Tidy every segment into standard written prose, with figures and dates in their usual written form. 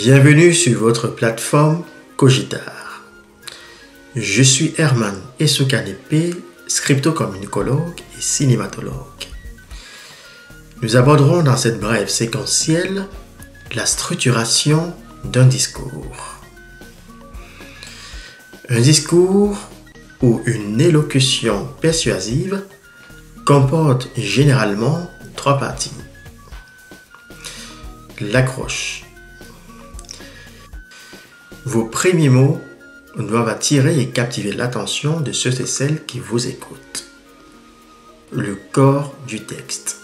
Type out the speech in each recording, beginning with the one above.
Bienvenue sur votre plateforme Cogitar. Je suis Herman Esoukanepe, scripto-communicologue et cinématologue. Nous aborderons dans cette brève séquentielle la structuration d'un discours. Un discours ou une élocution persuasive comporte généralement trois parties. L'accroche. Vos premiers mots doivent attirer et captiver l'attention de ceux et celles qui vous écoutent. Le corps du texte.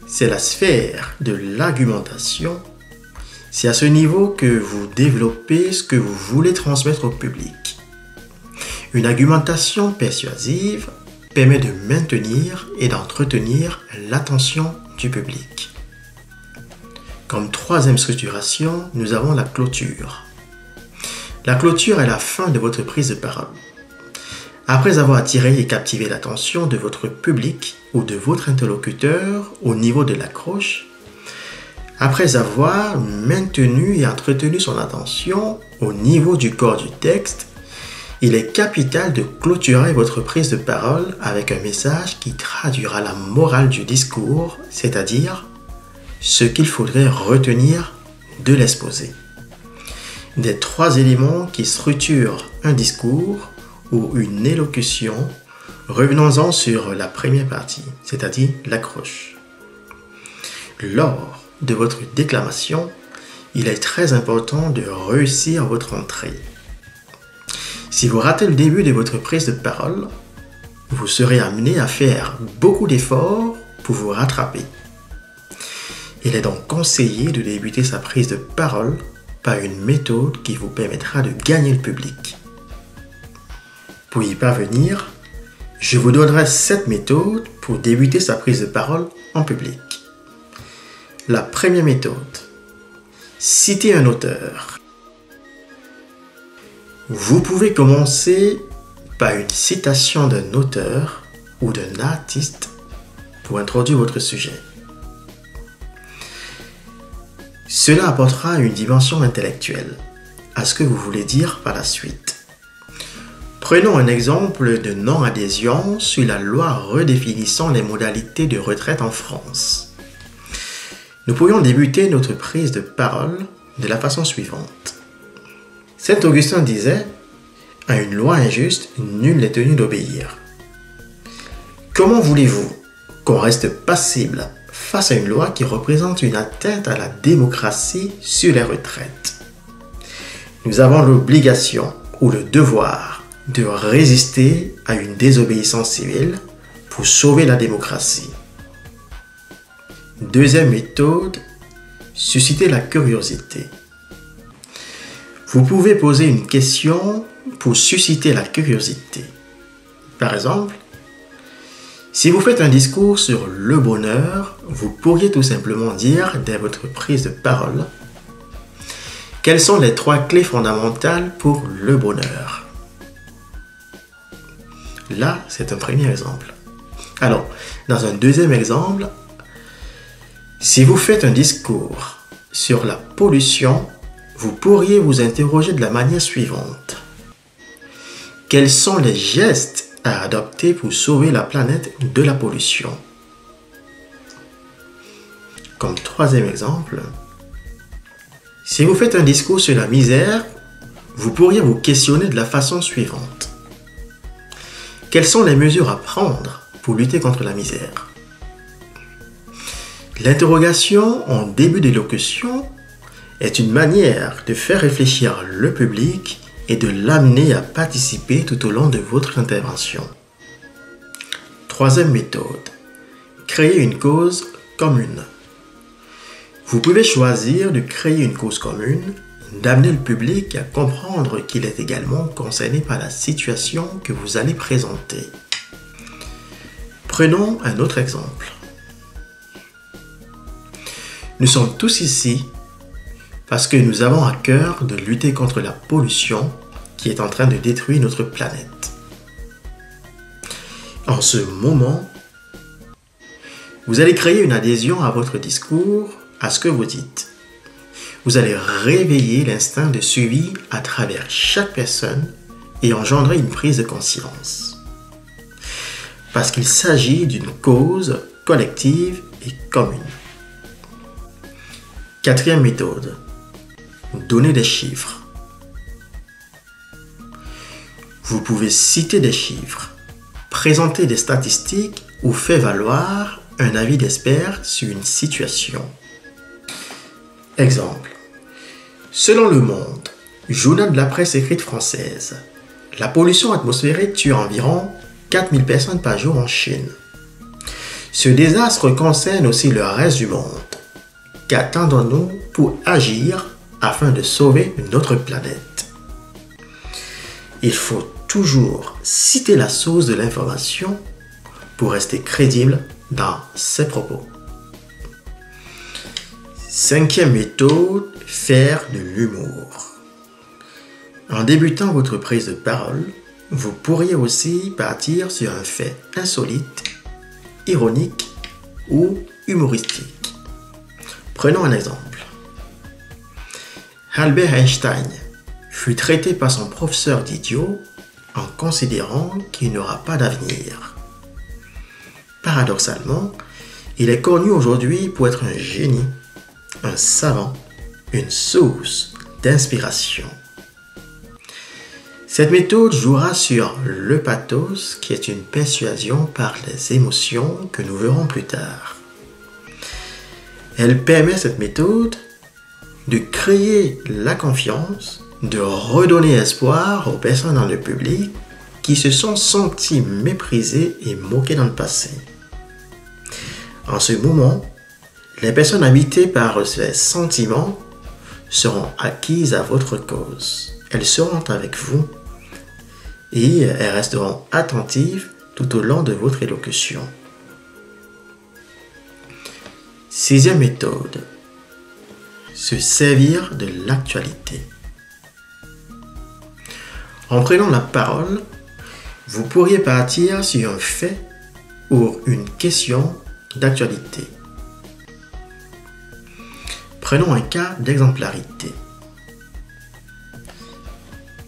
C'est la sphère de l'argumentation. C'est à ce niveau que vous développez ce que vous voulez transmettre au public. Une argumentation persuasive permet de maintenir et d'entretenir l'attention du public. Comme troisième structuration, nous avons la clôture. La clôture est la fin de votre prise de parole. Après avoir attiré et captivé l'attention de votre public ou de votre interlocuteur au niveau de l'accroche, après avoir maintenu et entretenu son attention au niveau du corps du texte, il est capital de clôturer votre prise de parole avec un message qui traduira la morale du discours, c'est-à-dire ce qu'il faudrait retenir de l'exposé. Des trois éléments qui structurent un discours ou une élocution, revenons-en sur la première partie, c'est-à-dire l'accroche. Lors de votre déclamation, il est très important de réussir votre entrée. Si vous ratez le début de votre prise de parole, vous serez amené à faire beaucoup d'efforts pour vous rattraper. Il est donc conseillé de débuter sa prise de parole par une méthode qui vous permettra de gagner le public. Pour y parvenir, je vous donnerai 7 méthodes pour débuter sa prise de parole en public. La première méthode, citer un auteur. Vous pouvez commencer par une citation d'un auteur ou d'un artiste pour introduire votre sujet. Cela apportera une dimension intellectuelle à ce que vous voulez dire par la suite. Prenons un exemple de non-adhésion sur la loi redéfinissant les modalités de retraite en France. Nous pourrions débuter notre prise de parole de la façon suivante. Saint Augustin disait « À une loi injuste, nul n'est tenu d'obéir ». Comment voulez-vous qu'on reste passible face à une loi qui représente une atteinte à la démocratie sur les retraites? Nous avons l'obligation ou le devoir de résister à une désobéissance civile pour sauver la démocratie. Deuxième méthode, susciter la curiosité. Vous pouvez poser une question pour susciter la curiosité. Par exemple, si vous faites un discours sur le bonheur, vous pourriez tout simplement dire dès votre prise de parole quelles sont les 3 clés fondamentales pour le bonheur. Là, c'est un premier exemple. Alors, dans un deuxième exemple, si vous faites un discours sur la pollution, vous pourriez vous interroger de la manière suivante. Quels sont les gestes à adopter pour sauver la planète de la pollution? Comme troisième exemple, si vous faites un discours sur la misère, vous pourriez vous questionner de la façon suivante. Quelles sont les mesures à prendre pour lutter contre la misère? L'interrogation en début d'élocution est une manière de faire réfléchir le public et de l'amener à participer tout au long de votre intervention. Troisième méthode, créer une cause commune. Vous pouvez choisir de créer une cause commune, d'amener le public à comprendre qu'il est également concerné par la situation que vous allez présenter. Prenons un autre exemple. Nous sommes tous ici parce que nous avons à cœur de lutter contre la pollution qui est en train de détruire notre planète. En ce moment, vous allez créer une adhésion à votre discours, à ce que vous dites. vous allez réveiller l'instinct de suivi à travers chaque personne et engendrer une prise de conscience. Parce qu'il s'agit d'une cause collective et commune. Quatrième méthode, donner des chiffres. Vous pouvez citer des chiffres, présenter des statistiques ou faire valoir un avis d'expert sur une situation. Exemple. Selon Le Monde, journal de la presse écrite française, la pollution atmosphérique tue environ 4000 personnes par jour en Chine. Ce désastre concerne aussi le reste du monde. Qu'attendons-nous pour agir afin de sauver notre planète? Il faut toujours citer la source de l'information pour rester crédible dans ses propos. Cinquième méthode, faire de l'humour. En débutant votre prise de parole, vous pourriez aussi partir sur un fait insolite, ironique ou humoristique. Prenons un exemple. Albert Einstein fut traité par son professeur d'idiot en considérant qu'il n'aura pas d'avenir. Paradoxalement, il est connu aujourd'hui pour être un génie, un savant, une source d'inspiration. Cette méthode jouera sur le pathos qui est une persuasion par les émotions que nous verrons plus tard. Elle permet, cette méthode, de créer la confiance, de redonner espoir aux personnes dans le public qui se sont senties méprisées et moquées dans le passé. En ce moment, les personnes habitées par ces sentiments seront acquises à votre cause. Elles seront avec vous et elles resteront attentives tout au long de votre élocution. Sixième méthode, se servir de l'actualité. En prenant la parole, vous pourriez partir sur un fait ou une question d'actualité. Prenons un cas d'exemplarité.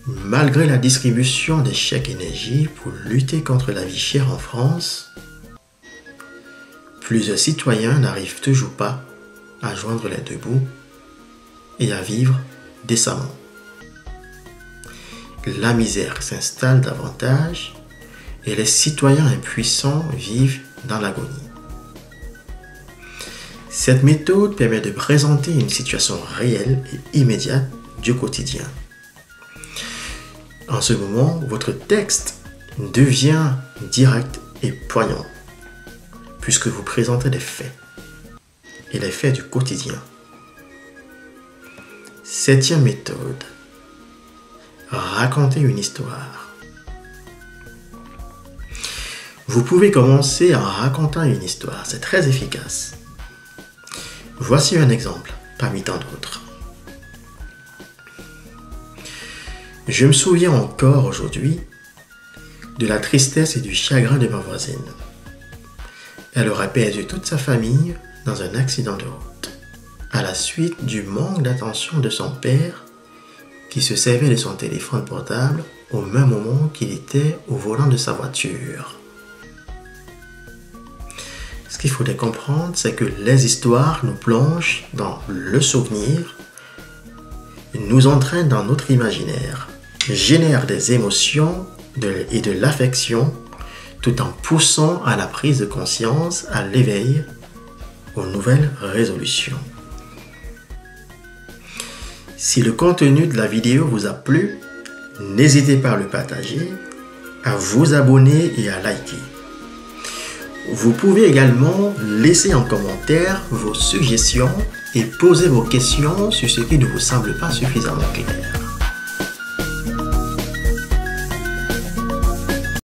Malgré la distribution des chèques énergie pour lutter contre la vie chère en France, plusieurs citoyens n'arrivent toujours pas à joindre les deux bouts et à vivre décemment. La misère s'installe davantage et les citoyens impuissants vivent dans l'agonie. Cette méthode permet de présenter une situation réelle et immédiate du quotidien. En ce moment, votre texte devient direct et poignant, puisque vous présentez des faits, et les faits du quotidien. Septième méthode, raconter une histoire. Vous pouvez commencer en racontant une histoire, c'est très efficace. Voici un exemple, parmi tant d'autres. Je me souviens encore aujourd'hui de la tristesse et du chagrin de ma voisine. Elle aurait perdu toute sa famille dans un accident de route, à la suite du manque d'attention de son père qui se servait de son téléphone portable au même moment qu'il était au volant de sa voiture. Ce qu'il faudrait comprendre, c'est que les histoires nous plongent dans le souvenir, nous entraînent dans notre imaginaire, génèrent des émotions et de l'affection, tout en poussant à la prise de conscience, à l'éveil, aux nouvelles résolutions. Si le contenu de la vidéo vous a plu, n'hésitez pas à le partager, à vous abonner et à liker. Vous pouvez également laisser en commentaire vos suggestions et poser vos questions sur ce qui ne vous semble pas suffisamment clair.